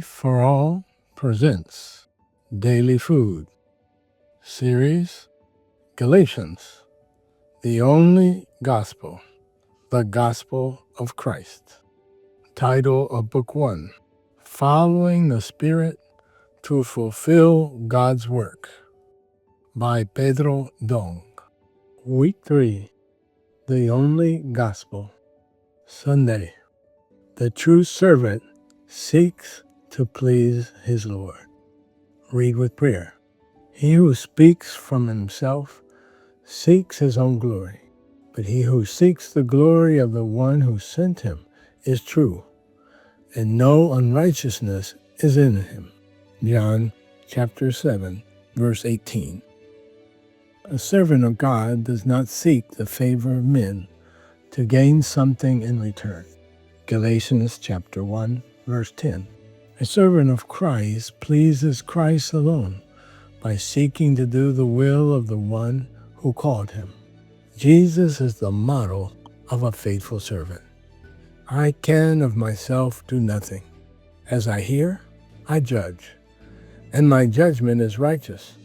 For All presents Daily Food Series, Galatians, the only gospel, the gospel of Christ. Title of Book 1, Following the Spirit to Fulfill God's Work, by Pedro. Week 3, the only gospel. Sunday, the true servant seeks to please his Lord. Read with prayer. He who speaks from himself seeks his own glory, but he who seeks the glory of the one who sent him is true, and no unrighteousness is in him. John chapter 7, verse 18. A servant of God does not seek the favor of men to gain something in return. Galatians chapter 1, verse 10. A servant of Christ pleases Christ alone by seeking to do the will of the one who called him. Jesus is the model of a faithful servant. I can of myself do nothing. As I hear, I judge, and my judgment is righteous,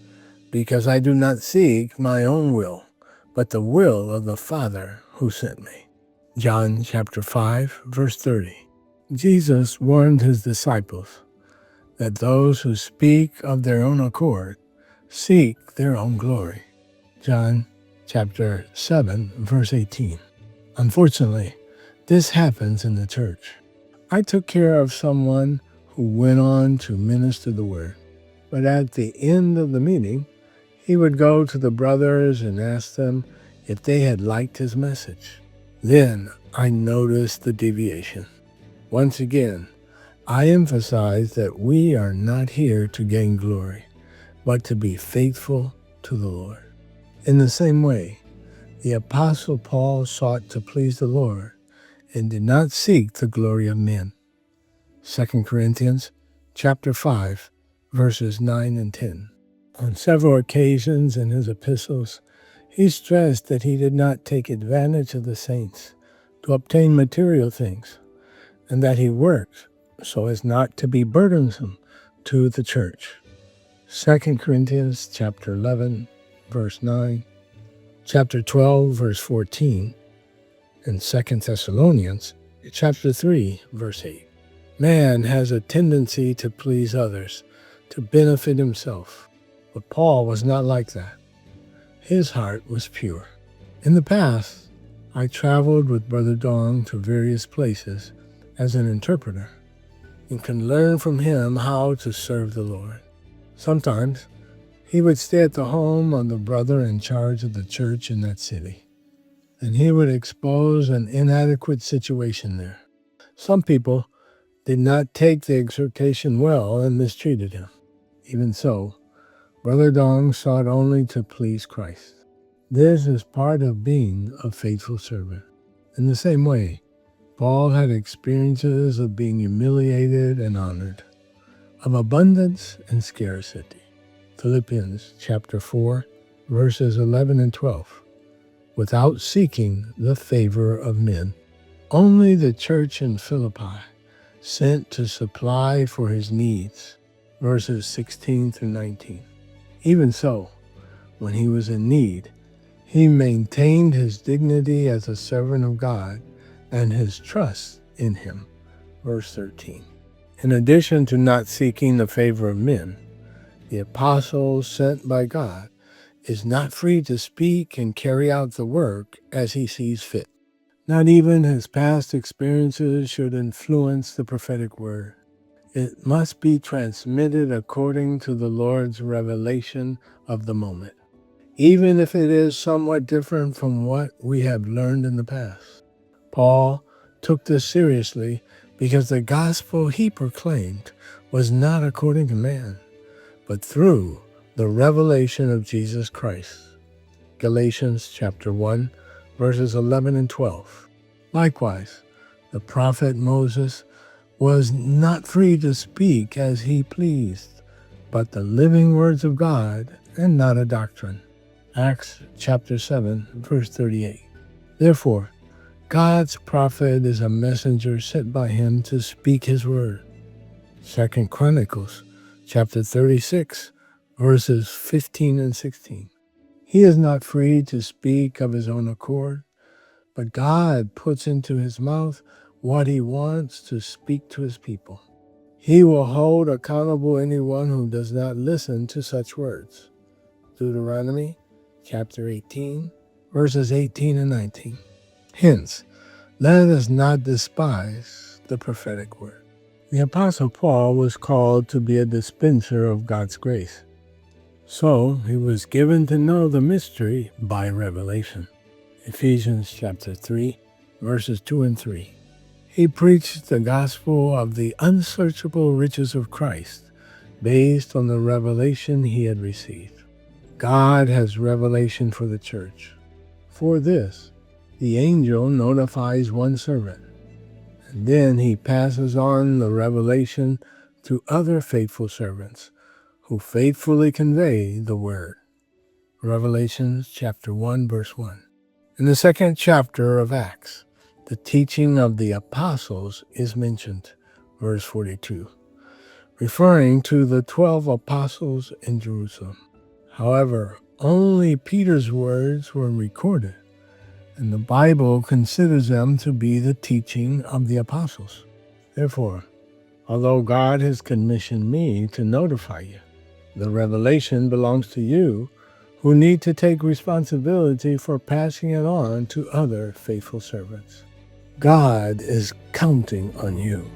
because I do not seek my own will, but the will of the Father who sent me. John chapter 5, verse 30. Jesus warned his disciples that those who speak of their own accord seek their own glory. John chapter 7, verse 18. Unfortunately, this happens in the church. I took care of someone who went on to minister the word, but at the end of the meeting, he would go to the brothers and ask them if they had liked his message. Then I noticed the deviation. Once again, I emphasize that we are not here to gain glory, but to be faithful to the Lord. In the same way, the Apostle Paul sought to please the Lord and did not seek the glory of men. 2 Corinthians chapter 5, verses 9 and 10. On several occasions in his epistles, he stressed that he did not take advantage of the saints to obtain material things, and that he worked so as not to be burdensome to the church. 2 Corinthians chapter 11, verse 9, chapter 12, verse 14, and 2 Thessalonians chapter 3, verse 8. Man has a tendency to please others, to benefit himself, but Paul was not like that. His heart was pure. In the past, I traveled with Brother Dong to various places as an interpreter and can learn from him how to serve the Lord. Sometimes he would stay at the home of the brother in charge of the church in that city, and he would expose an inadequate situation there. Some people did not take the exhortation well and mistreated him. Even so, Brother Dong sought only to please Christ. This is part of being a faithful servant. In the same way, Paul had experiences of being humiliated and honored, of abundance and scarcity. Philippians chapter 4, verses 11 and 12. Without seeking the favor of men. Only the church in Philippi sent to supply for his needs. Verses 16 through 19. Even so, when he was in need, he maintained his dignity as a servant of God and his trust in him. Verse 13. In addition to not seeking the favor of men, the apostle sent by God is not free to speak and carry out the work as he sees fit. Not even his past experiences should influence the prophetic word. It must be transmitted according to the Lord's revelation of the moment, even if it is somewhat different from what we have learned in the past. Paul took this seriously because the gospel he proclaimed was not according to man, but through the revelation of Jesus Christ. Galatians chapter 1, verses 11 and 12. Likewise, the prophet Moses was not free to speak as he pleased, but the living words of God and not a doctrine. Acts chapter 7, verse 38. Therefore, God's prophet is a messenger sent by him to speak his word. 2 Chronicles chapter 36, verses 15 and 16. He is not free to speak of his own accord, but God puts into his mouth what he wants to speak to his people. He will hold accountable anyone who does not listen to such words. Deuteronomy chapter 18, verses 18 and 19. Hence, let us not despise the prophetic word. The Apostle Paul was called to be a dispenser of God's grace. So he was given to know the mystery by revelation. Ephesians chapter 3, verses 2 and 3. He preached the gospel of the unsearchable riches of Christ based on the revelation he had received. God has revelation for the church. For this, the angel notifies one servant, and then he passes on the revelation to other faithful servants who faithfully convey the word. Revelation chapter 1, verse 1. In the second chapter of Acts, the teaching of the apostles is mentioned, verse 42, referring to the 12 apostles in Jerusalem. However, only Peter's words were recorded, and the Bible considers them to be the teaching of the apostles. Therefore, although God has commissioned me to notify you, the revelation belongs to you, who need to take responsibility for passing it on to other faithful servants. God is counting on you.